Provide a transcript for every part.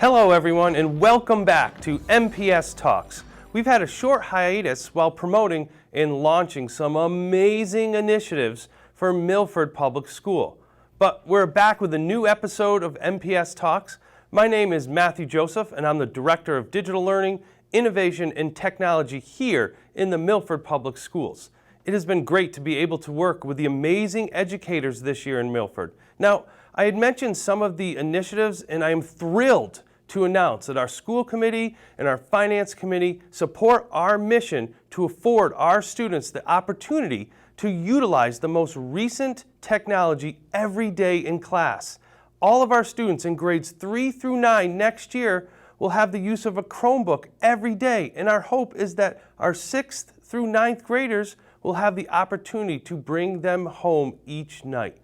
Hello everyone and welcome back to MPS Talks. We've had a short hiatus while promoting and launching some amazing initiatives for Milford Public School. But we're back with a new episode of MPS Talks. My name is Matthew Joseph and I'm the Director of Digital Learning, Innovation and Technology here in the Milford Public Schools. It has been great to be able to work with the amazing educators this year in Milford. Now, I had mentioned some of the initiatives and I am thrilled to announce that our school committee and our finance committee support our mission to afford our students the opportunity to utilize the most recent technology every day in class. All of our students in grades 3 through 9 next year will have the use of a Chromebook every day, and our hope is that our 6th through 9th graders will have the opportunity to bring them home each night.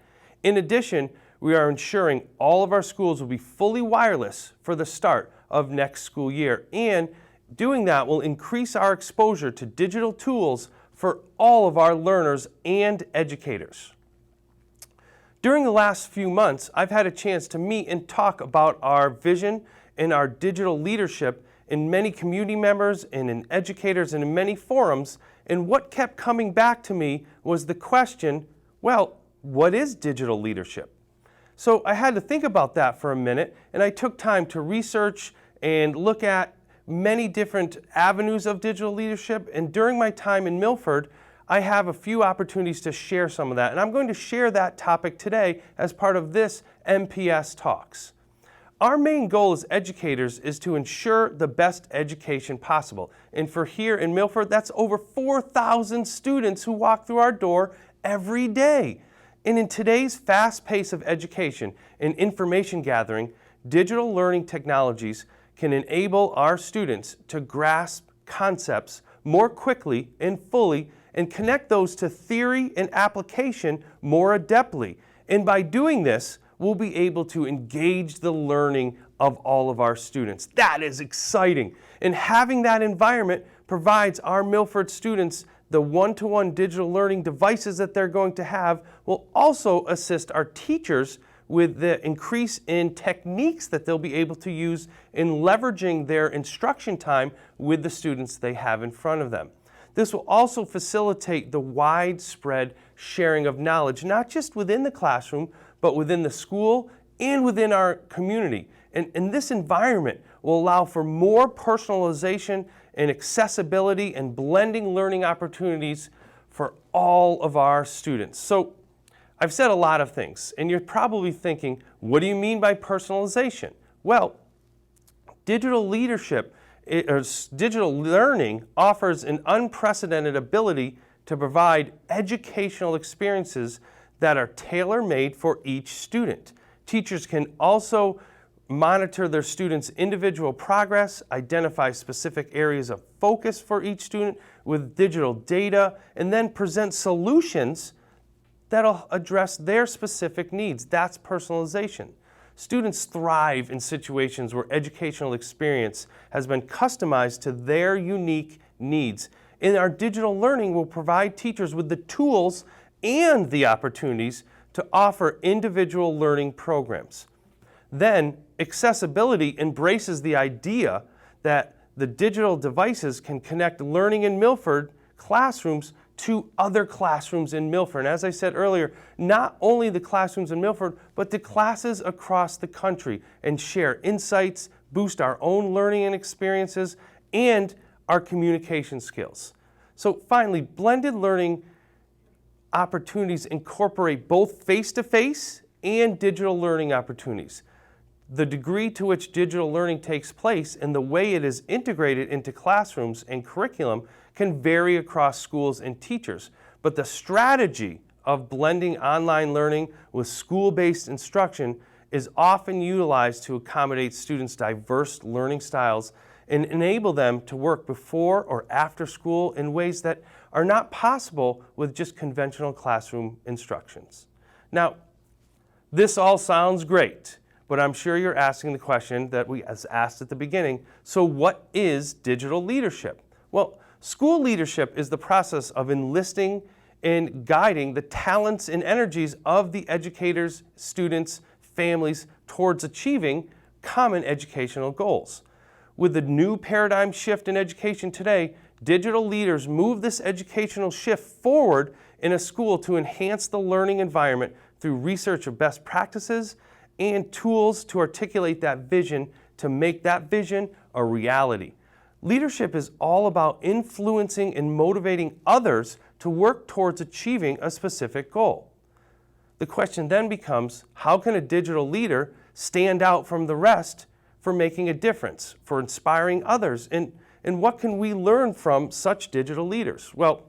In addition, we are ensuring all of our schools will be fully wireless for the start of next school year, and doing that will increase our exposure to digital tools for all of our learners and educators. During the last few months, I've had a chance to meet and talk about our vision and our digital leadership in many community members and in educators and in many forums, and what kept coming back to me was the question, well, what is digital leadership? So I had to think about that for a minute, and I took time to research and look at many different avenues of digital leadership. And during my time in Milford, I have a few opportunities to share some of that. And I'm going to share that topic today as part of this MPS Talks. Our main goal as educators is to ensure the best education possible. And for here in Milford, that's over 4,000 students who walk through our door every day. And in today's fast pace of education and information gathering, digital learning technologies can enable our students to grasp concepts more quickly and fully and connect those to theory and application more adeptly. And by doing this, we'll be able to engage the learning of all of our students. That is exciting. And having that environment provides our Milford students the one-to-one digital learning devices that they're going to have, will also assist our teachers with the increase in techniques that they'll be able to use in leveraging their instruction time with the students they have in front of them. This will also facilitate the widespread sharing of knowledge, not just within the classroom, but within the school and within our community. And this environment will allow for more personalization and accessibility and blending learning opportunities for all of our students. So I've said a lot of things, and you're probably thinking, what do you mean by personalization? Well, digital leadership, or digital learning offers an unprecedented ability to provide educational experiences that are tailor-made for each student. Teachers can also monitor their students' individual progress, identify specific areas of focus for each student with digital data, and then present solutions that'll address their specific needs. That's personalization. Students thrive in situations where educational experience has been customized to their unique needs. And our digital learning will provide teachers with the tools and the opportunities to offer individual learning programs. Then, accessibility embraces the idea that the digital devices can connect learning in Milford classrooms to other classrooms in Milford. And as I said earlier, not only the classrooms in Milford, but the classes across the country, and share insights, boost our own learning and experiences, and our communication skills. So finally, blended learning opportunities incorporate both face-to-face and digital learning opportunities. The degree to which digital learning takes place and the way it is integrated into classrooms and curriculum can vary across schools and teachers, but the strategy of blending online learning with school-based instruction is often utilized to accommodate students' diverse learning styles and enable them to work before or after school in ways that are not possible with just conventional classroom instructions. Now, this all sounds great, but I'm sure you're asking the question that we asked at the beginning, so what is digital leadership? Well, school leadership is the process of enlisting and guiding the talents and energies of the educators, students, families towards achieving common educational goals. With the new paradigm shift in education today, digital leaders move this educational shift forward in a school to enhance the learning environment through research of best practices and tools to articulate that vision, to make that vision a reality. Leadership is all about influencing and motivating others to work towards achieving a specific goal. The question then becomes, how can a digital leader stand out from the rest for making a difference, for inspiring others, and what can we learn from such digital leaders? Well,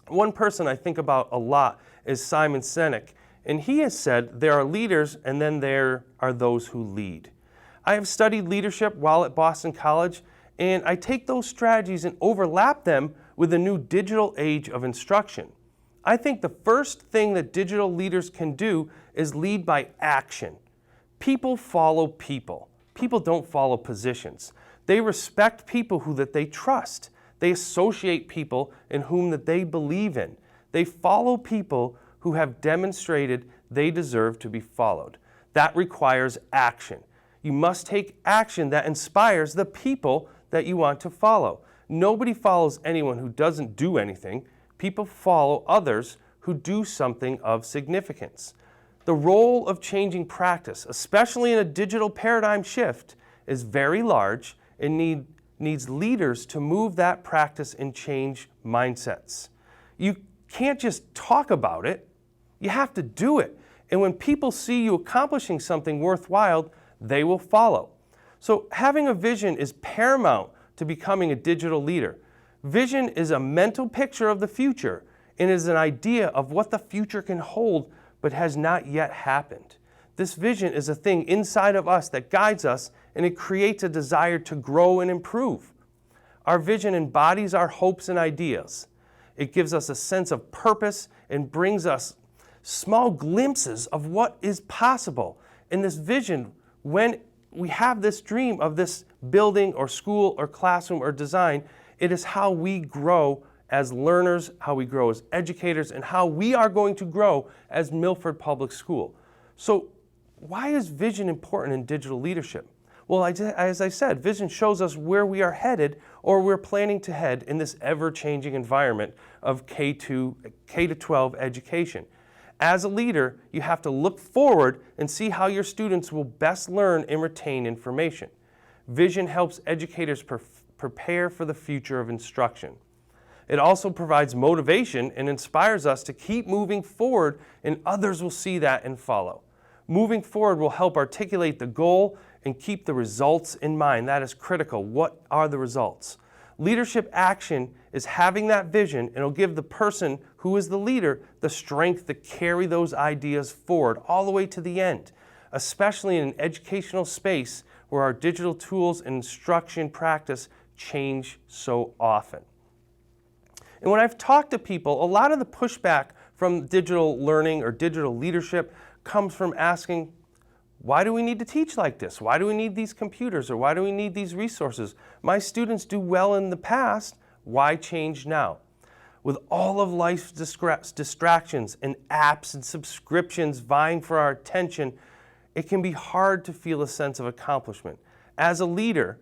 one person I think about a lot is Simon Sinek, and he has said there are leaders and then there are those who lead. I have studied leadership while at Boston College, and I take those strategies and overlap them with the new digital age of instruction. I think the first thing that digital leaders can do is lead by action. People follow people. People don't follow positions. They respect people that they trust. They associate people in whom that they believe in. They follow people who have demonstrated they deserve to be followed. That requires action. You must take action that inspires the people that you want to follow. Nobody follows anyone who doesn't do anything. People follow others who do something of significance. The role of changing practice, especially in a digital paradigm shift, is very large and needs leaders to move that practice and change mindsets. You can't just talk about it, you have to do it. And when people see you accomplishing something worthwhile, they will follow. So having a vision is paramount to becoming a digital leader. Vision is a mental picture of the future and is an idea of what the future can hold but has not yet happened. This vision is a thing inside of us that guides us, and it creates a desire to grow and improve. Our vision embodies our hopes and ideas. It gives us a sense of purpose and brings us small glimpses of what is possible. And this vision, when we have this dream of this building or school or classroom or design, it is how we grow as learners, how we grow as educators, and how we are going to grow as Milford Public School. So why is vision important in digital leadership? Well, as I said, vision shows us where we are headed or we're planning to head in this ever-changing environment of K-12 education. As a leader, you have to look forward and see how your students will best learn and retain information. Vision helps educators prepare for the future of instruction. It also provides motivation and inspires us to keep moving forward, and others will see that and follow. Moving forward will help articulate the goal and keep the results in mind. That is critical. What are the results? Leadership action is having that vision, and it'll give the person who is the leader the strength to carry those ideas forward all the way to the end, especially in an educational space where our digital tools and instruction practice change so often. And when I've talked to people, a lot of the pushback from digital learning or digital leadership comes from asking, why do we need to teach like this? Why do we need these computers, or why do we need these resources? My students do well in the past, why change now? With all of life's distractions and apps and subscriptions vying for our attention, it can be hard to feel a sense of accomplishment. As a leader,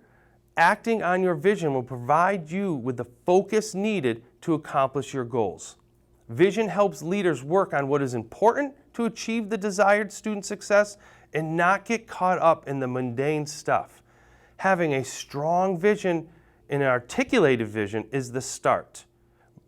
acting on your vision will provide you with the focus needed to accomplish your goals. Vision helps leaders work on what is important to achieve the desired student success and not get caught up in the mundane stuff. Having a strong vision and an articulated vision is the start.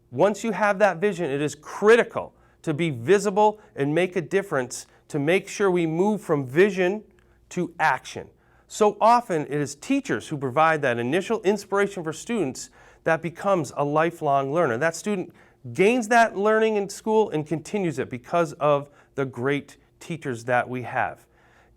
Once you have that vision, it is critical to be visible and make a difference to make sure we move from vision to action. So often it is teachers who provide that initial inspiration for students that becomes a lifelong learner. That student gains that learning in school and continues it because of the great teachers that we have.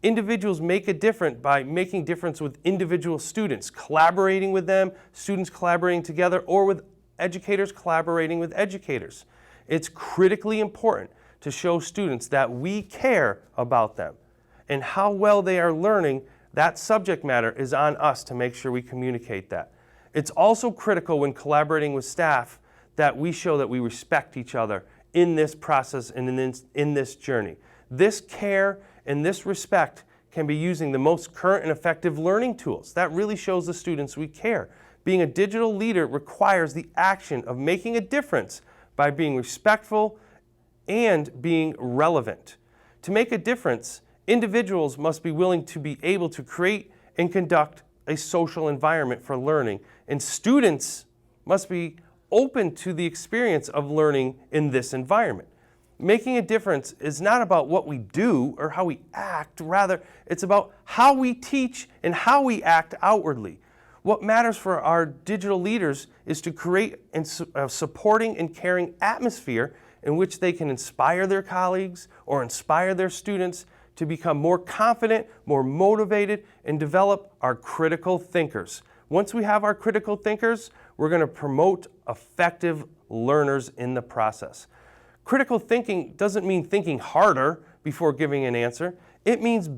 Individuals make a difference by making difference with individual students, collaborating with them, students collaborating together, or with educators collaborating with educators. It's critically important to show students that we care about them and how well they are learning. That subject matter is on us to make sure we communicate that. It's also critical when collaborating with staff that we show that we respect each other in this process and in this journey. This care and this respect can be using the most current and effective learning tools. That really shows the students we care. Being a digital leader requires the action of making a difference by being respectful and being relevant. To make a difference, individuals must be willing to be able to create and conduct a social environment for learning, and students must be open to the experience of learning in this environment. Making a difference is not about what we do or how we act, rather it's about how we teach and how we act outwardly. What matters for our digital leaders is to create a supporting and caring atmosphere in which they can inspire their colleagues or inspire their students to become more confident, more motivated, and develop our critical thinkers. Once we have our critical thinkers, we're going to promote effective learners in the process. Critical thinking doesn't mean thinking harder before giving an answer. It means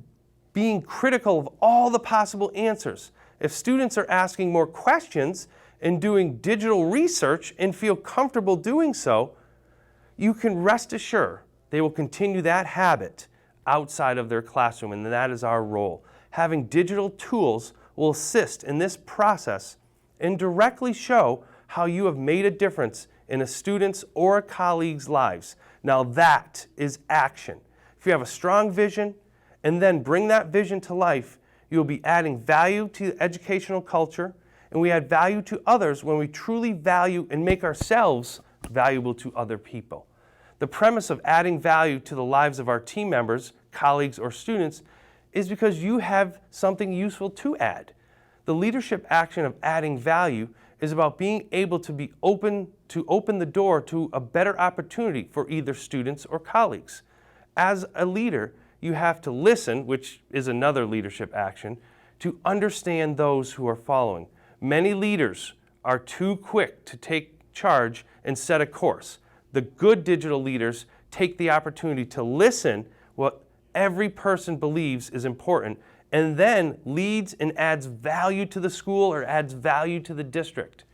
being critical of all the possible answers. If students are asking more questions and doing digital research and feel comfortable doing so, you can rest assured they will continue that habit outside of their classroom, and that is our role. Having digital tools will assist in this process and directly show how you have made a difference in a student's or a colleague's lives. Now that is action. If you have a strong vision and then bring that vision to life, you will be adding value to the educational culture, and we add value to others when we truly value and make ourselves valuable to other people. The premise of adding value to the lives of our team members, colleagues, or students is because you have something useful to add. The leadership action of adding value is about being able to open the door to a better opportunity for either students or colleagues. As a leader, you have to listen, which is another leadership action, to understand those who are following. Many leaders are too quick to take charge and set a course. The good digital leaders take the opportunity to listen what every person believes is important, and then leads and adds value to the school or adds value to the district.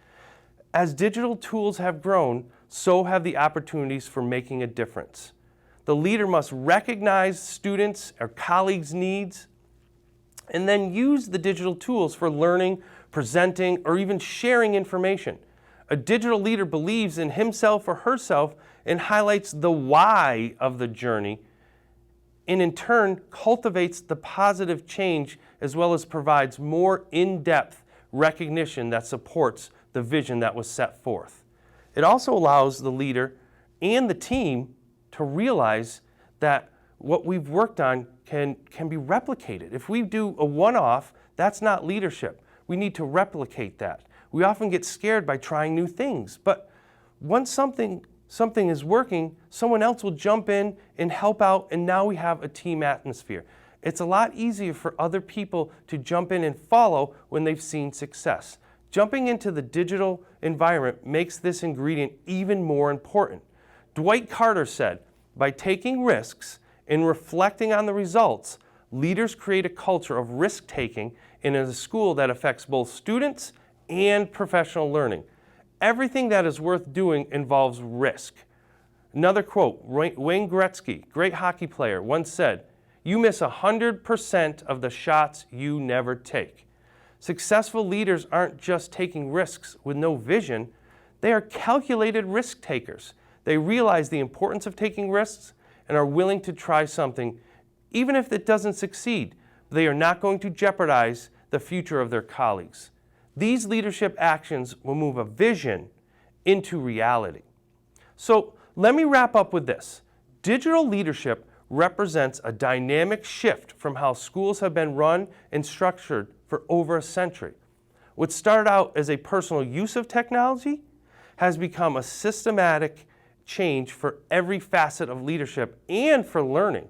As digital tools have grown, so have the opportunities for making a difference. The leader must recognize students' or colleagues' needs and then use the digital tools for learning, presenting, or even sharing information. A digital leader believes in himself or herself and highlights the why of the journey, and in turn cultivates the positive change as well as provides more in-depth recognition that supports the vision that was set forth. It also allows the leader and the team to realize that what we've worked on can be replicated. If we do a one-off, that's not leadership. We need to replicate that. We often get scared by trying new things, but once something is working, someone else will jump in and help out, and now we have a team atmosphere. It's a lot easier for other people to jump in and follow when they've seen success. Jumping into the digital environment makes this ingredient even more important. Dwight Carter said, "By taking risks and reflecting on the results, leaders create a culture of risk-taking in a school that affects both students and professional learning. Everything that is worth doing involves risk." Another quote, Wayne Gretzky, great hockey player, once said, "You miss 100% of the shots you never take." Successful leaders aren't just taking risks with no vision, they are calculated risk takers. They realize the importance of taking risks and are willing to try something, even if it doesn't succeed. They are not going to jeopardize the future of their colleagues. These leadership actions will move a vision into reality. So let me wrap up with this. Digital leadership represents a dynamic shift from how schools have been run and structured for over a century. What started out as a personal use of technology has become a systematic change for every facet of leadership and for learning.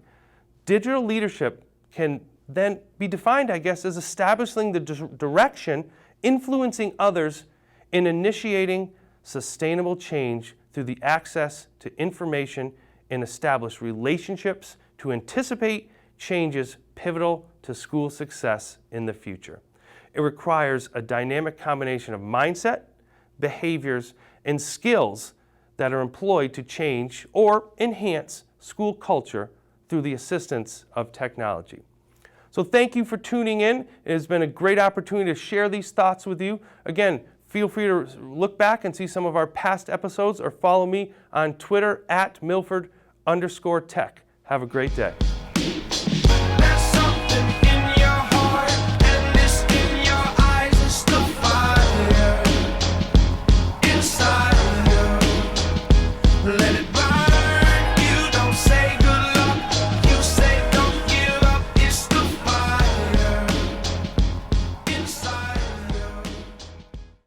Digital leadership can then be defined, I guess, as establishing the direction, influencing others, and initiating sustainable change through the access to information and establish relationships to anticipate changes pivotal to school success in the future. It requires a dynamic combination of mindset, behaviors, and skills that are employed to change or enhance school culture through the assistance of technology. So thank you for tuning in. It has been a great opportunity to share these thoughts with you. Again, feel free to look back and see some of our past episodes or follow me on Twitter @Milford_Tech. Have a great day.